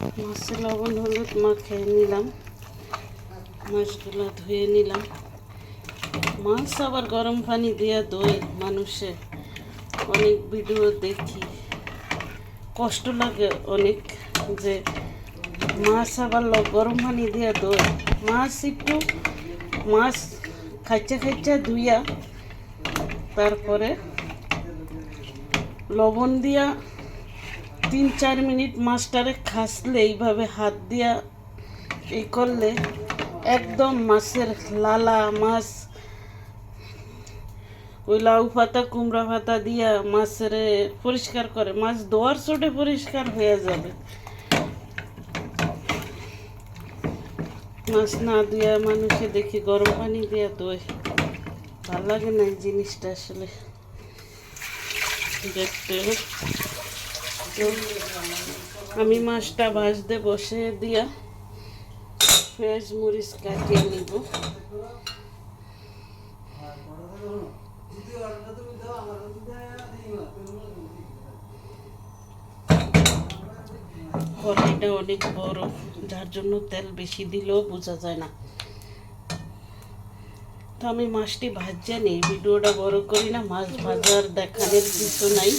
মাছে লবণ হলুদ মাখিয়ে নিলাম, মাছগুলো ধুয়ে নিলাম। মাছ আবার গরম পানি দিয়ে ধোয় মানুষে, অনেক ভিডিও দেখি, কষ্ট লাগে অনেক যে মাছ আবার গরম পানি দিয়ে ধোয়। মাছ খাইচা খাইচা ধুইয়া তারপরে লবণ দিয়া 3-4 মিনিট মাছটারে খাসলে, এইভাবে হাত দিয়া এই করলে একদম মাছের লালা মাছ, ওই লাউ পাতা কুমড়া পাতা দিয়া মাছের পরিষ্কার করে, মাছ ধোয়ার চোটে পরিষ্কার হয়ে যাবে। মাছ না দিয়া মানুষে দেখি গরম পানি দিয়া ধোয়, ভাল লাগে না এই জিনিসটা আসলে দেখতে। আমি মাছটা ভাজতে বসে দিয়া পেঁয়াজ মরিচ কাটিয়ে নিব। কড়াইটা অনেক বড়, যার জন্য তেল বেশি দিলেও বোঝা যায় না। তো আমি মাছটি ভাজা নেই, ভিডিওটা বড় করি না, মাছ ভাজার দেখানোর কিছু নাই।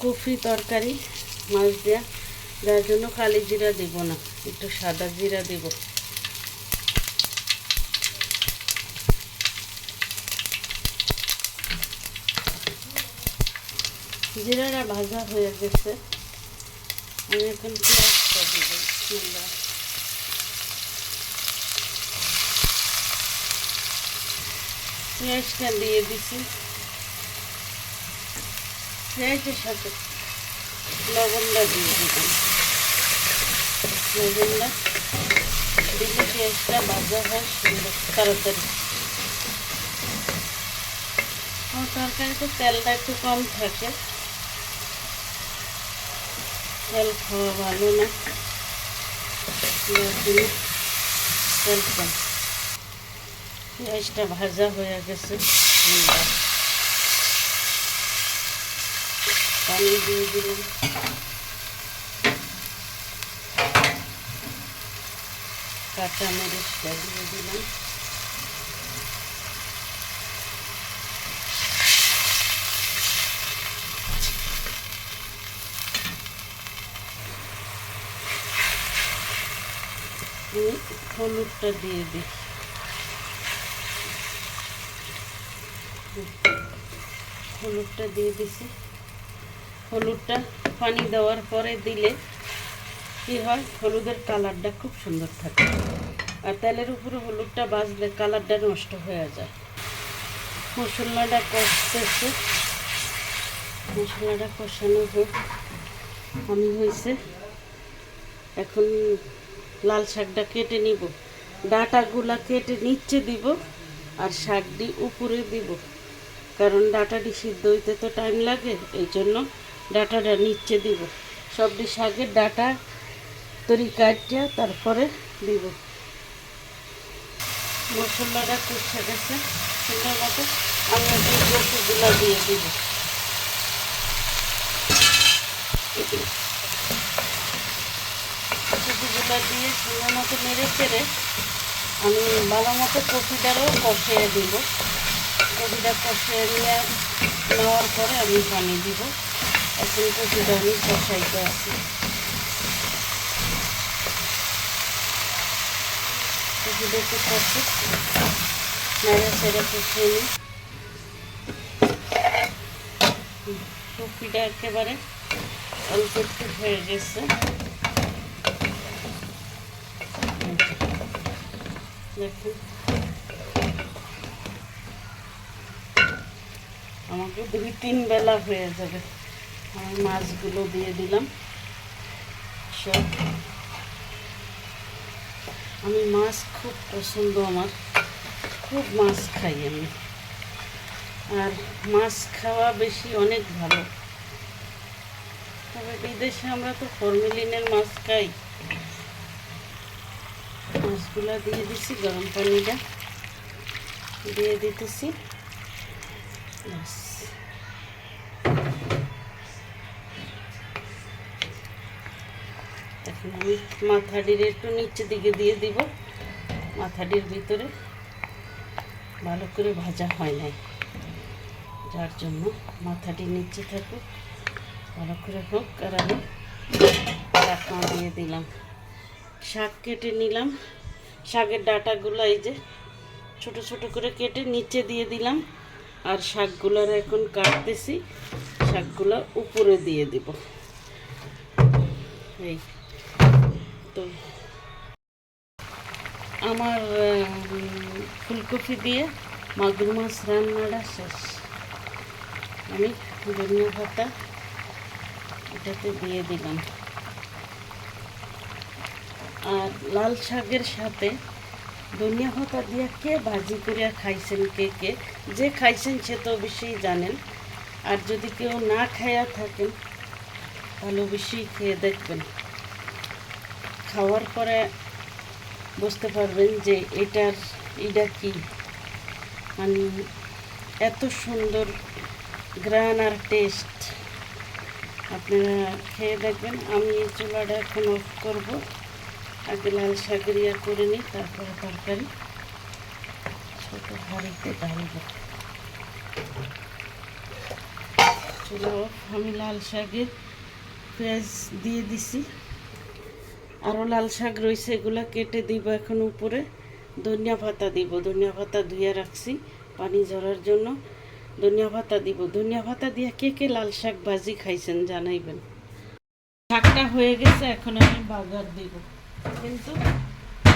কফি তরকারি মাছ দেওয়া, যার জন্য কালি জিরা দেব না, একটু সাদা জিরা দেব। জিরাটা ভাজা হয়ে গেছে, আমি এখন পেঁয়াজটা দেবো। পেঁয়াজটা দিয়ে দিছি, পেঁয়াজের সাথে লবণটা দিয়ে দিলাম। লবণটা দিলে পেঁয়াজটা ভাজা হয় সুন্দর তাড়াতাড়ি। আমার তরকারিতে তেলটা একটু কম থাকে, তেল খাওয়া ভালো না, তেল কম। পেঁয়াজটা ভাজা হয়ে গেছে, পানি দিয়ে দিলাম। কাঁচা মরিচটা দিয়ে দিলাম। হলুদটা দিয়ে দিই। হলুদটা দিয়ে দিছি। হলুদটা পানি দেওয়ার পরে দিলে কি হয়, হলুদের কালারটা খুব সুন্দর থাকে, আর তেলের উপরে হলুদটা ভাজলে কালারটা নষ্ট হয়ে যায়। মশলাটা কষতেছে, মশলাটা কষানো হোক। আমি হয়েছে এখন লাল শাকটা কেটে নিব, ডাঁটাগুলা কেটে নিচে দিব আর শাকটি উপরে দিব, কারণ ডাঁটাটি সিদ্ধ হইতে তো টাইম লাগে, এই জন্য ডাঁটাটা নিচে দিব। সবটি শাকের ডাঁটা তরি কাটিয়া তারপরে দিব। মশলাটা কষে গেছে সুন্দর মতো, আমি এই কপিগুলা দিয়ে দিব। কপিগুলা দিয়ে সুন্দর মতো নেড়ে চেড়ে আমি ভালো মতো কপিটারও কষিয়ে দিব। কপিটা কষিয়ে নেওয়ার পরে আমি পানি দিব। এখন কপিটা আমি কষাইতে আছি। কপিটা একটু কষে নেড়ে চেড়ে কষিয়ে নিই। কপিটা একেবারে অল্প একটু হয়ে গেছে, দেখুন। আমাকে 2-3 বেলা হয়ে যাবে। আমি মাছগুলো দিয়ে দিলাম সব। আমি মাছ খুব পছন্দ, আমার খুব মাছ খাই আমি, আর মাছ খাওয়া বেশি অনেক ভালো। তবে বিদেশে আমরা তো ফরমেলিনের মাছ খাই। মাছগুলা দিয়ে দিছি, গরম পানিটা দিয়ে দিতেছি, ব্যাস। এখন আমি মাথাটির একটু নিচে দিকে দিয়ে দিব। মাথাটির ভিতরে ভালো করে ভাজা হয় নাই, যার জন্য মাথাটি নিচে থাকুক, ভালো করে হোক। আর আমি ঢাকনা দিয়ে দিলাম। শাক কেটে নিলাম। শাকের ডাঁটাগুলো এই যে ছোট ছোট করে কেটে নিচে দিয়ে দিলাম। আর শাকগুলোর এখন কাটতেছি, শাকগুলো উপরে দিয়ে দিব। এই তো আমার ফুলকপি দিয়ে মাগুর মাছ রান্নাটা শেষ। আমি ধনিয়া পাতা এটাতে দিয়ে দিলাম। আর লাল শাকের সাথে ধনিয়া পাতা দিয়ে কে ভাজি করিয়া খাইছেন, কে কে যে খাইছেন সে তো অবশ্যই জানেন। আর যদি কেউ না খাইয়া থাকেন তাহলে অবশ্যই খেয়ে দেখবেন। খাওয়ার পরে বুঝতে পারবেন যে এটা কি, মানে এত সুন্দর গ্রান আর টেস্ট। আপনারা খেয়ে দেখবেন। আমি এই চুলাটা এখন অফ করব। আগে লাল শাকের ইয়া করে নিই, তারপরে তরকারি ছোট হাঁড়িতে ঢালব। চুলা অফ। আমি লাল শাকের পেঁয়াজ দিয়ে দিছি। আরও লাল শাক রয়েছে, এগুলো কেটে দিব এখন উপরে। ধনিয়া পাতা দিব। ধনিয়া পাতা ধুয়ে রাখছি পানি ঝরার জন্য। ধনিয়া পাতা দিব। ধনিয়া পাতা দিয়ে কে কে লাল শাক ভাজি খাইছেন জানাইবেন। শাকটা হয়ে গেছে, এখন আমি বাগার দিব। কিন্তু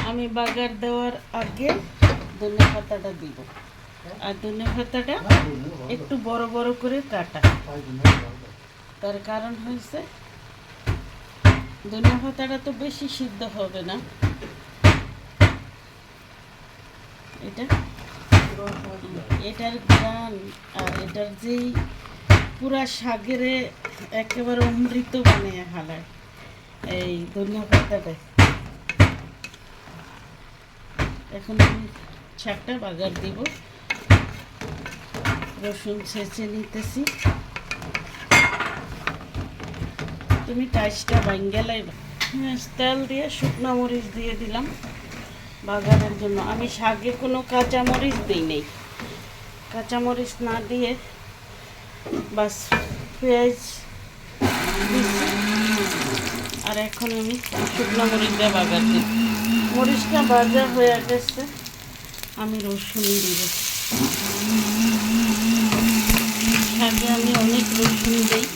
আমি বাগার দেওয়ার আগে ধনিয়া পাতাটা দিব। আর ধনিয়া পাতাটা একটু বড় বড় করে কাটা। তার কারণ হয়েছে ধনিয়া পাতাটা তো বেশি সিদ্ধ হবে না। এটার গ্রান আর এটার যেই পুরা শাকেরে একেবারে অমৃত বানিয়ে হালায় এই ধনিয়া পাতাটা। এখন আমি শাকটা বাগার দিব। রসুন ছেঁচে নিতেছি। তুমি টাইসটা ভাঙ্গেলাই। তেল দিয়ে শুকনো মরিচ দিয়ে দিলাম বাগারের জন্য। আমি শাকে কোনো কাঁচামরিচ দিই নেই। কাঁচামরিচ না দিয়ে বাস পেঁয়াজ দিচ্ছি। আর এখন আমি শুকনো মরিচ দিয়ে বাগার দিই। মরিচটা ভাজা হয়ে গেছে, আমি রসুন দিব। শাকে আমি অনেক রসুন দিই,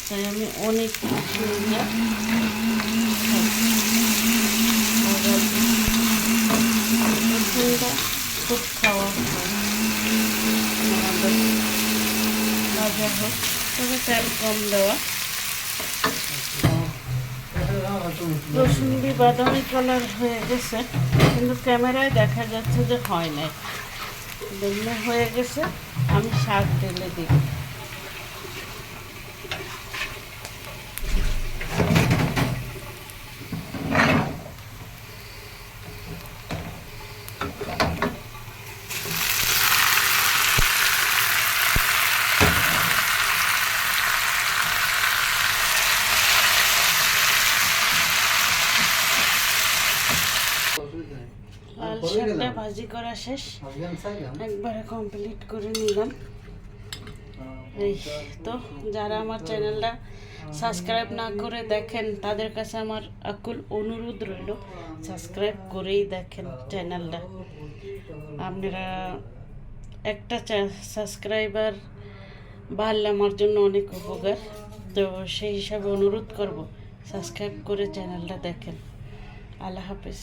তাই আমি অনেক রসুন দিয়ে রসুনটা খুব খাওয়া হয়। ভাজা হোক, তবে তেল কম দেওয়া। রসুন দিয়ে বাদামি কালার হয়ে গেছে, কিন্তু ক্যামেরায় দেখা যাচ্ছে যে হয় নাই। দেখলে হয়ে গেছে, আমি শাক ঢেলে দিই। লাল শাকটা ভাজি করা শেষ, একবারে কমপ্লিট করে নিলাম। এই তো যারা আমার চ্যানেলটা সাবস্ক্রাইব না করে দেখেন তাদের কাছে আমার আকুল অনুরোধ রইল, সাবস্ক্রাইব করেই দেখেন চ্যানেলটা। আপনারা একটা সাবস্ক্রাইবার বাড়লে আমার জন্য অনেক উপকার। তো সেই হিসাবে অনুরোধ করব, সাবস্ক্রাইব করে চ্যানেলটা দেখেন। আল্লাহ হাফেজ।